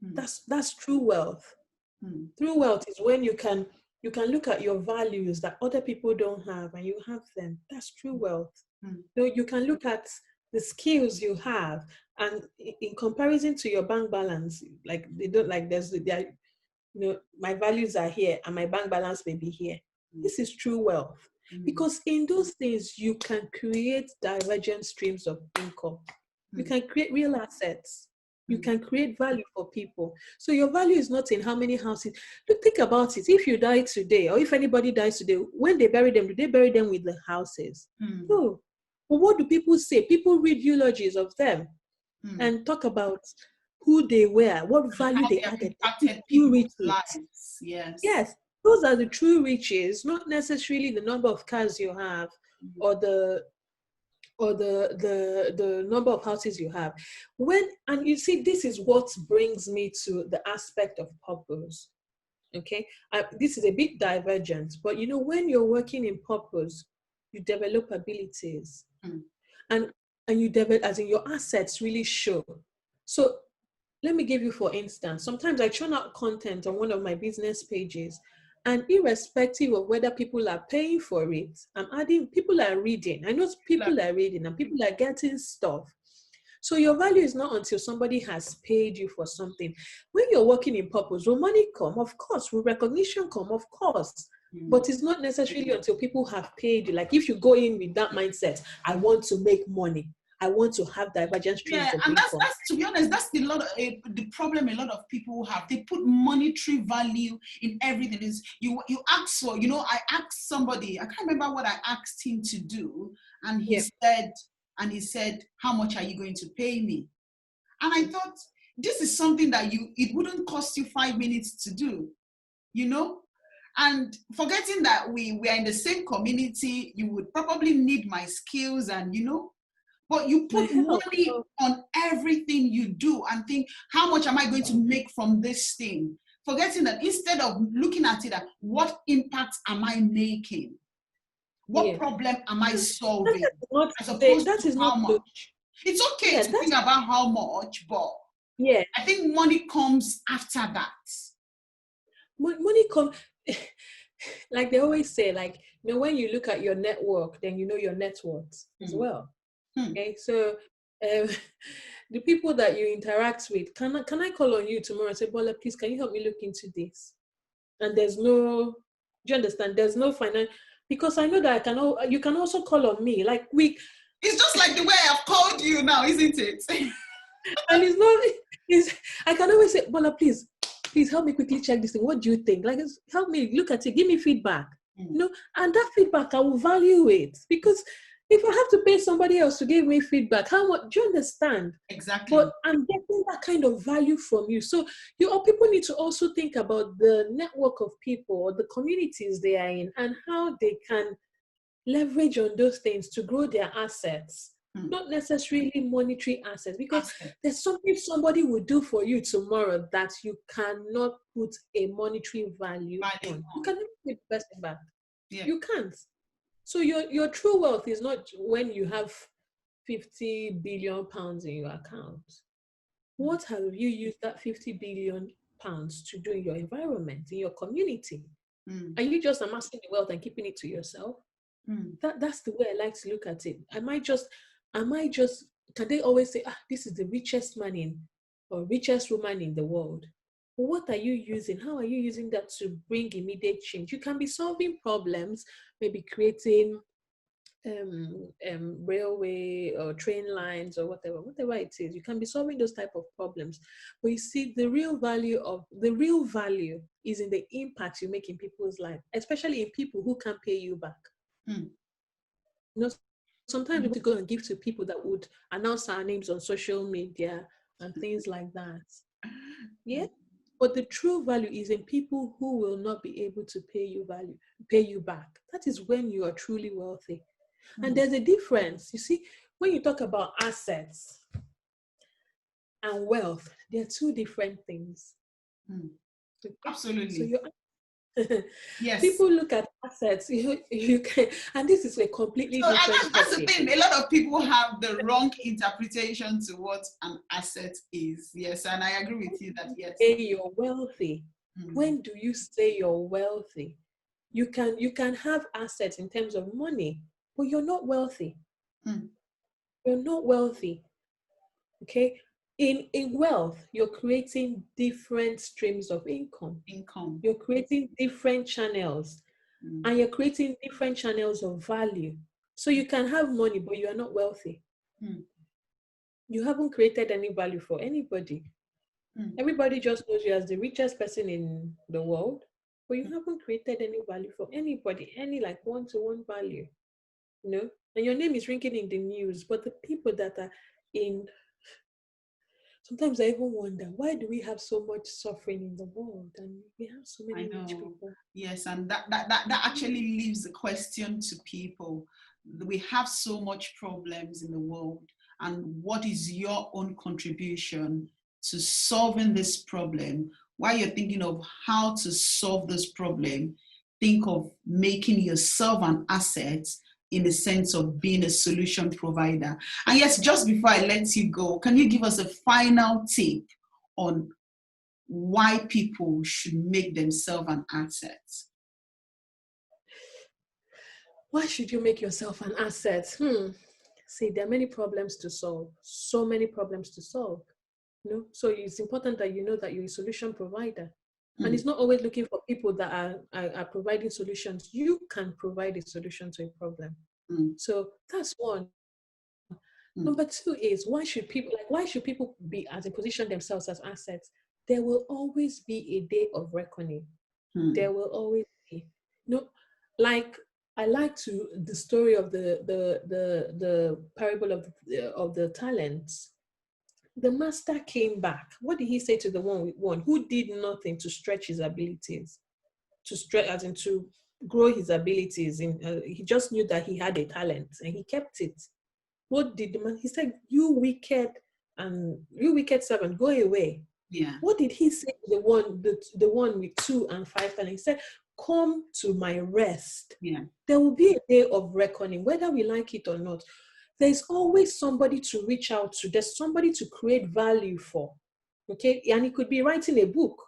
mm, That's true wealth. mm, True wealth is when you can look at your values that other people don't have and you have them. That's true wealth. mm, So you can look at the skills you have, and in comparison to your bank balance, like they don't like my values are here and my bank balance may be here. mm, This is true wealth. mm, Because in those things, you can create divergent streams of income. You mm, can create real assets. You mm. can create value for people. So your value is not in how many houses. Look, think about it. If you die today, or if anybody dies today, when they bury them, do they bury them with the houses? Mm, No. But what do people say? People read eulogies of them mm. and talk about who they were, what value How they they have added. That is impacted true people's riches. lives. Yes. Yes, those are the true riches, not necessarily the number of cars you have Mm, or the number of houses you have. And you see, this is what brings me to the aspect of purpose. Okay, this is a bit divergent, but when you're working in purpose, you develop abilities, mm, and you develop, as in your assets really show. So let me give you, for instance, sometimes I churn out content on one of my business pages, and irrespective of whether people are paying for it, I'm adding, people are reading. I know like, people are reading and people are getting stuff. So your value is not until somebody has paid you for something. When you're working in purpose, will money come? Of course. Will recognition come? Of course. mm. But it's not necessarily until people have paid you. Like if you go in with that mindset, I want to make money. I want to have divergent Yeah, streams of and income. that's to be honest, that's the problem a lot of people have. They put monetary value in everything. Is you ask for, I asked somebody, I can't remember what I asked him to do, and Yeah. he said, how much are you going to pay me? And I thought, this is something that it wouldn't cost you 5 minutes to do, you know? And forgetting that we are in the same community, you would probably need my skills and but you My put help. money on everything you do and think, how much am I going to make from this thing? Forgetting that instead of looking at it, what impact am I making? What Yeah. problem am I That solving? is not As to say, opposed to that is not how to, much. It's okay yeah, to think about how much, but yeah. I think money comes after that. Money come, like they always say, like, when you look at your network, then you know your net worth as Hmm. well. Hmm. Okay. So, um, the people that you interact with, can I call on you tomorrow and say, Bola, please, can you help me look into this? And there's no, do you understand? There's no finance, because I know that you can also call on me. Like It's just like the way I've called you now, isn't it? and it's not, it's, I can always say, Bola, please help me quickly check this thing. What do you think? Like, help me look at it, give me feedback. Hmm. And that feedback, I will value it, because if I have to pay somebody else to give me feedback, how much, do you understand? But Exactly. I'm getting that kind of value from you. So people need to also think about the network of people or the communities they are in and how they can leverage on those things to grow their assets, Hmm. not necessarily monetary assets, because Assets. there's something somebody will do for you tomorrow that you cannot put a monetary value Value on. You on. cannot pay the person back. Yeah. You can't. So your true wealth is not when you have 50 billion pounds in your account. What have you used that 50 billion pounds to do in your environment, in your community? Hmm. Are you just amassing the wealth and keeping it to yourself? Hmm. That's the way I like to look at it. Am I just can they always say, this is the richest man in or richest woman in the world? But what are you using? How are you using that to bring immediate change? You can be solving problems, maybe creating railway or train lines or whatever it is. You can be solving those type of problems. But you see, the real value is in the impact you make in people's life, especially in people who can't pay you back. Hmm. You know, sometimes we want to go and give to people that would announce our names on social media and things like that. Yeah. But the true value is in people who will not be able to pay you back. That is when you are truly wealthy. And there's a difference. You see, when you talk about assets and wealth, they're two different things. Okay? So Absolutely. you Yes. people look at assets, you can, and this is a completely So and different that's the topic. thing. A lot of people have the wrong interpretation to what an asset is. Yes, and I agree with you that yes. Say you're wealthy. Mm, When do you say you're wealthy? You can have assets in terms of money, but you're not wealthy. mm, You're not wealthy. Okay. In wealth, you're creating different streams of income. income. You're creating different channels, Mm, and you're creating different channels of value. So you can have money, but you are not wealthy. mm, You haven't created any value for anybody. mm, Everybody just knows you as the richest person in the world, but you haven't created any value for anybody, any like one-to-one value, you know? And your name is ringing in the news, but the people that are in, sometimes I even wonder, why do we have so much suffering in the world and we have so I many rich know. people? Yes, and that actually leaves the question to people. We have so much problems in the world, and what is your own contribution to solving this problem? While you're thinking of how to solve this problem, think of making yourself an asset in the sense of being a solution provider. And yes, just before I let you go, can you give us a final tip on why people should make themselves an asset? Why should you make yourself an asset? See, there are many problems to solve, so many problems to solve. So it's important that you know that you're a solution provider. And Mm, it's not always looking for people that are providing solutions. You can provide a solution to a problem. mm, So that's one. mm, Number two is why should people be as in position themselves as assets? There will always be a day of reckoning. mm. There will always be. Like I like to the story of the parable of the talents. The master came back. What did he say to the one with one who did nothing to stretch his abilities, to stretch as in to grow his abilities? He just knew that he had a talent and he kept it. What did the man? He said, you wicked servant, go away." Yeah, What did he say to the one with 2 and 5 talents? He said, "Come to my rest." yeah. There will be a day of reckoning, whether we like it or not. There's always somebody to reach out to. There's somebody to create value for. Okay. And it could be writing a book.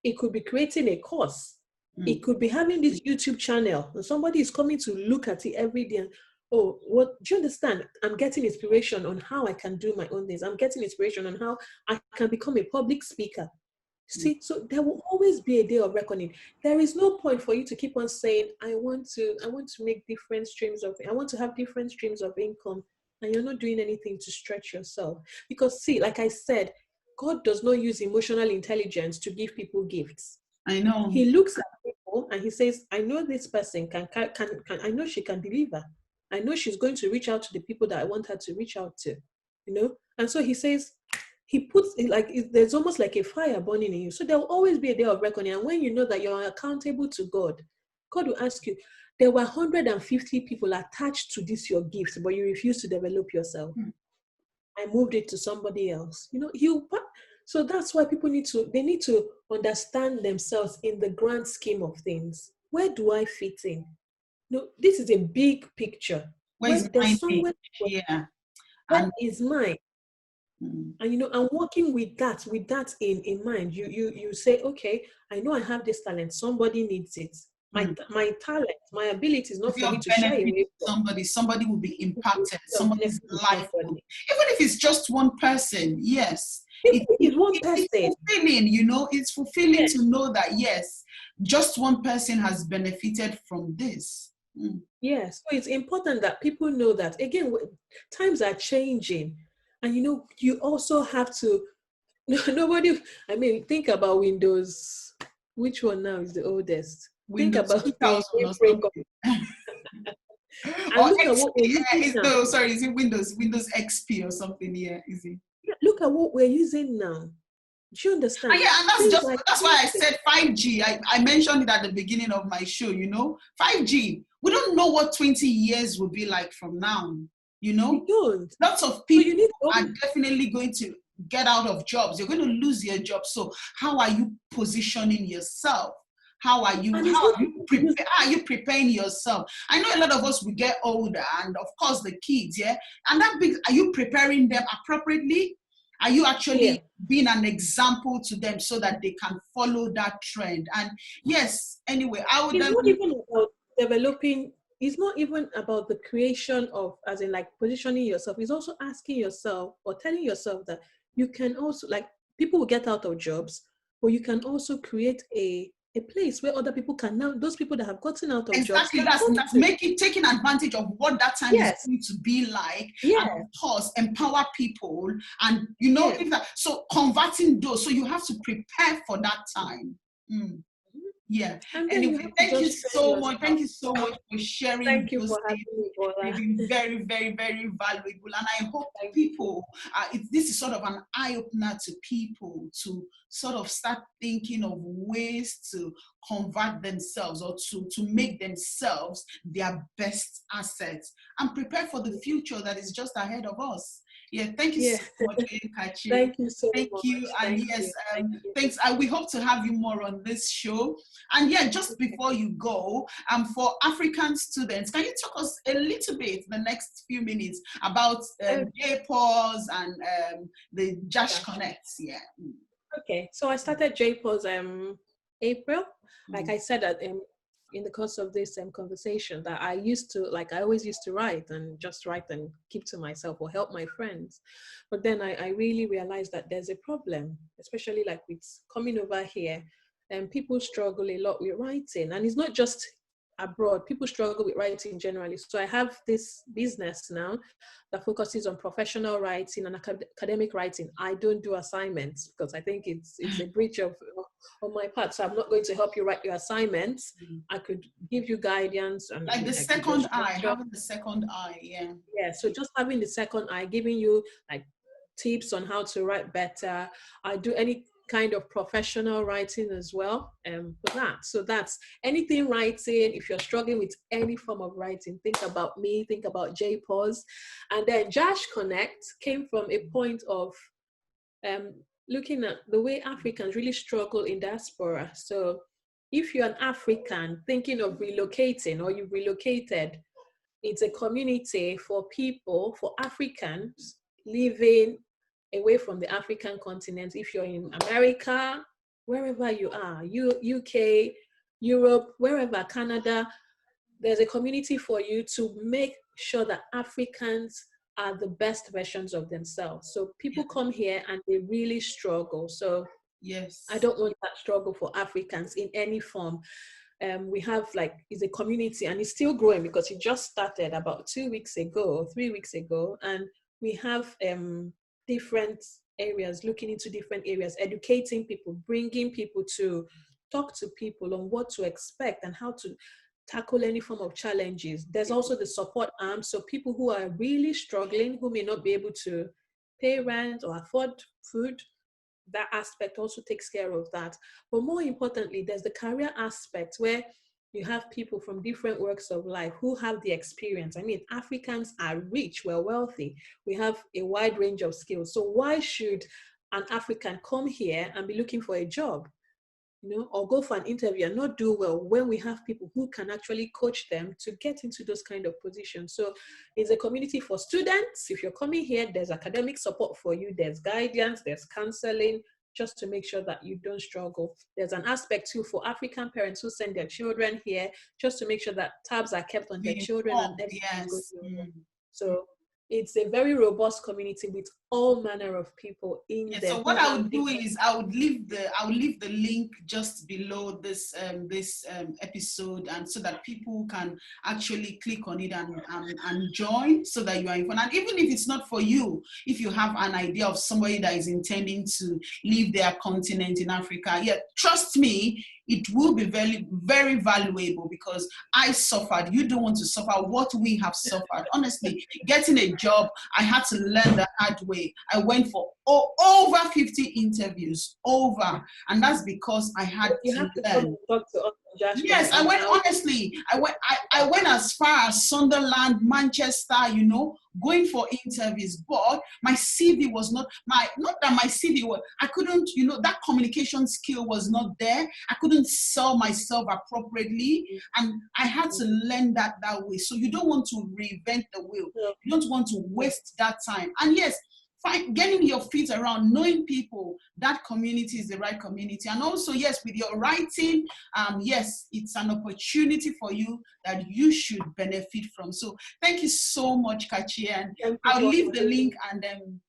It could be creating a course. Mm, It could be having this YouTube channel. And somebody is coming to look at it every day. And, oh, what do you understand? I'm getting inspiration on how I can do my own things. I'm getting inspiration on how I can become a public speaker. mm. See, so there will always be a day of reckoning. There is no point for you to keep on saying, I want to make different streams of, I want to have different streams of income, and you're not doing anything to stretch yourself. Because see, like I said, God does not use emotional intelligence to give people gifts. I know. He looks at people and he says, I know this person can I know she can deliver. I know she's going to reach out to the people that I want her to reach out to. And so he says, he puts it like there's almost like a fire burning in you. So there will always be a day of reckoning. And when you know that you're accountable to God, God will ask you, there were 150 people attached to this your gift, but you refuse to develop yourself. Mm. I moved it to somebody else. So that's why people need to understand themselves in the grand scheme of things. Where do I fit in? This is a big picture. Where Where is my there's name? somewhere, Yeah. where And is mine? mm, And I'm working with that in mind. You say, okay, I know I have this talent. Somebody needs it. My mm. my talent, my ability is If not for you're me to shy benefit away from. somebody will be impacted. Your Somebody's benefit to life will, somebody. even if it's just one person, yes. Even It, if it, it's one it's person, fulfilling, it's fulfilling to know that, yes, just one person has benefited from this. Mm. yes. So it's important that people know that, again, times are changing. And you also have to, nobody, I mean, think about Windows. Which one now is the oldest? Think Windows about the 2000 or mainframe. something. And Or look at X, what we're using is now. no, sorry, is it Windows XP or something? Yeah, is it? Yeah, look at what we're using now. Do you understand? And yeah, and that's Things just like that's why I said 5G. I mentioned it at the beginning of my show, 5G. We don't know what 20 years will be like from now, you You know? don't. Lots of So people you need are always, definitely going to get out of jobs. You're going to lose your job. So how are you positioning yourself? How are you and it's not how are you preparing yourself? I know a lot of us will get older, and of course the kids, yeah. And that big, are you preparing them appropriately? Are you yeah. actually being an example to them so that they can follow that trend? And yes, anyway, I would It's not even about developing, it's not even about the creation of, as in like positioning yourself. It's also asking yourself or telling yourself that you can also, like, people will get out of jobs, but you can also create a place where other people can now, those people that have gotten out of jobs exactly, can that's come that's to. making taking advantage of what that time is Yes, going to be like, and yeah, of course empower people, and yeah. if that, so converting those, so you have to prepare for that time. Mm. Yeah. And then you Anyway, have to thank you just train so much. Thank yourself. you so much for sharing Thank you those for things. having me, They've Bola. been very, very, very valuable. And I hope Thank you. people, this is sort of an eye opener to people to sort of start thinking of ways to convert themselves, or to make themselves their best assets, and prepare for the future that is just ahead of us. Yeah, thank you Yeah, so much, Kachi. thank you so Thank you. much. And Thank yes, you. Thank you. thanks. We hope to have you more on this show. And yeah, just Okay. before you go, for African students, can you talk us a little bit, the next few minutes, about Uh, JPAWS and the Jash yeah. Connects? Yeah. Okay, so I started JPOS April. Like Mm. I said that in the course of this conversation, that I used to, like, I always used to write and just write and keep to myself or help my friends. But then I really realized that there's a problem, especially like with coming over here, and people struggle a lot with writing. And it's not just abroad, people struggle with writing generally. So I have this business now that focuses on professional writing and academic writing. I don't do assignments because I think it's a breach of on my part. So I'm not going to help you write your assignments. I could give you guidance and Like the I give you a second eye, structure. having the second eye. Yeah. Yeah, so just having the second eye, giving you like tips on how to write better. I do any kind of professional writing as well for that. So that's anything writing. If you're struggling with any form of writing, think about me, think about JPAWS. And then Jash Connect came from a point of um, looking at the way Africans really struggle in diaspora. So if you're an African thinking of relocating or you've relocated, it's a community for people, for Africans living away from the African continent. If you're in America, wherever you are, UK, Europe, wherever, Canada, there's a community for you to make sure that Africans are the best versions of themselves. So Yeah. people come here and they really struggle. So I Yes. don't want that struggle for Africans in any form. We have like, it's a community and it's still growing because it just started about 2 weeks ago, 3 weeks ago. And we have different areas, looking into different areas, educating people, bringing people to talk to people on what to expect and how to tackle any form of challenges. There's also the support arm. So people who are really struggling, who may not be able to pay rent or afford food, that aspect also takes care of that. But more importantly, there's the career aspect where you have people from different walks of life who have the experience. I mean, Africans are rich, we're wealthy, we have a wide range of skills. So why should an African come here and be looking for a job? Or go for an interview and not do well when we have people who can actually coach them to get into those kind of positions. So it's a community for students. If you're coming here, there's academic support for you, there's guidance, there's counseling, just to make sure that you don't struggle. There's an aspect too for African parents who send their children here, just to make sure that tabs are kept on their Be children and informed. everything is going Yes. well. So it's a very robust community with all manner of people in Yeah, there so what who I have would do different. is I would leave the link just below this episode, and so that people can actually click on it and join, so that you are informed. And even if it's not for you, if you have an idea of somebody that is intending to leave their continent in Africa, yeah, trust me, it will be very, very valuable, because I suffered. You don't want to suffer what we have suffered. Honestly, getting a job, I had to learn the hard way. I went for over 50 interviews, over. And that's because I had But you to have to come and learn. talk to us on Jasper Yes, I on went how. honestly. I went as far as Sunderland, Manchester, going for interviews. But my CV was not that my CV was, I couldn't, that communication skill was not there. I couldn't sell myself appropriately. And I had to learn that way. So you don't want to reinvent the wheel. No, You don't want to no. waste that time. And yes, getting your feet around, knowing people, that community is the right community. And also, yes, with your writing, yes, it's an opportunity for you that you should benefit from. So thank you so much, Kachi. And Thank you I'll for leave the having link, me. and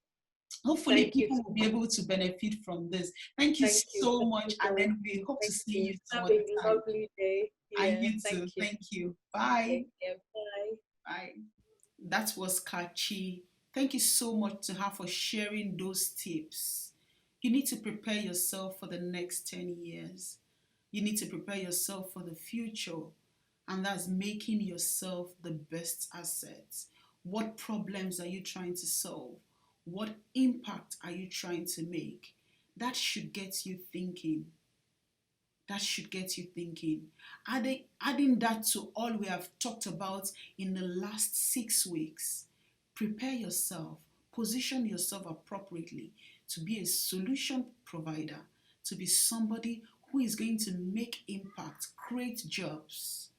hopefully Thank you people so will be much. able to benefit from this. Thank you Thank you. so Thank much. you And for then we hope to thank see you. you some Have other a time. lovely day. And Yeah, you thank too. you. Thank you. Bye. Take care. Bye. Bye. That was Kachi. Thank you so much to her for sharing those tips. You need to prepare yourself for the next 10 years. You need to prepare yourself for the future. And that's making yourself the best asset. What problems are you trying to solve? What impact are you trying to make? That should get you thinking. That should get you thinking. Adding that to all we have talked about in the last 6 weeks, prepare yourself, position yourself appropriately to be a solution provider, to be somebody who is going to make impact, create jobs.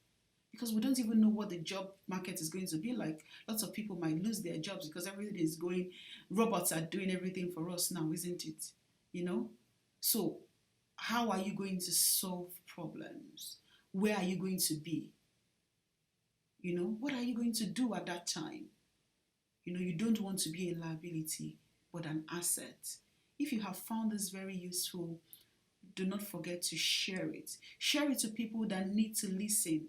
Because we don't even know what the job market is going to be like. Lots of people might lose their jobs because everything is going, robots are doing everything for us now, isn't it? You know? So how are you going to solve problems? Where are you going to be? What are you going to do at that time? You don't want to be a liability, but an asset. If you have found this very useful, do not forget to share it. Share it to people that need to listen.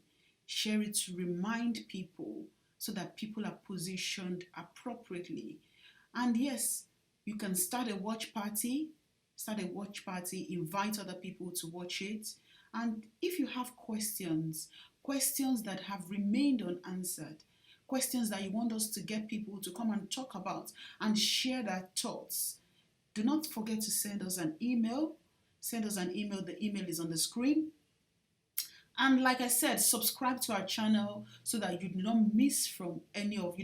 Share it to remind people so that people are positioned appropriately. And yes, you can start a watch party, invite other people to watch it. And if you have questions that have remained unanswered, questions that you want us to get people to come and talk about and share their thoughts, do not forget to send us an email. Send us an email. The email is on the screen. And like I said, subscribe to our channel so that you do not miss any of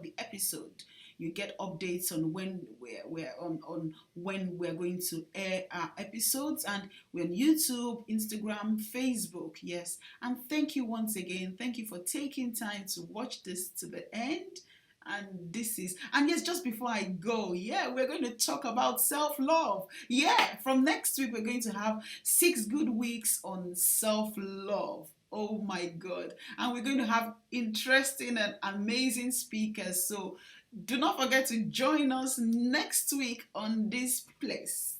the episode. You get updates on when we're on when we're going to air our episodes, and we're on YouTube, Instagram, Facebook. Yes. And thank you once again. Thank you for taking time to watch this to the end. And yes, just before I go, yeah, we're going to talk about self-love. Yeah, from next week we're going to have 6 good weeks on self-love. Oh my God. And we're going to have interesting and amazing speakers. So do not forget to join us next week on this place,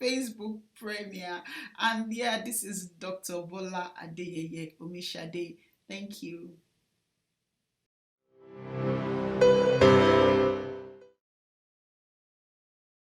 Facebook premiere. And yeah, this is Dr. Bola Adeyeye Omishade. Thank you.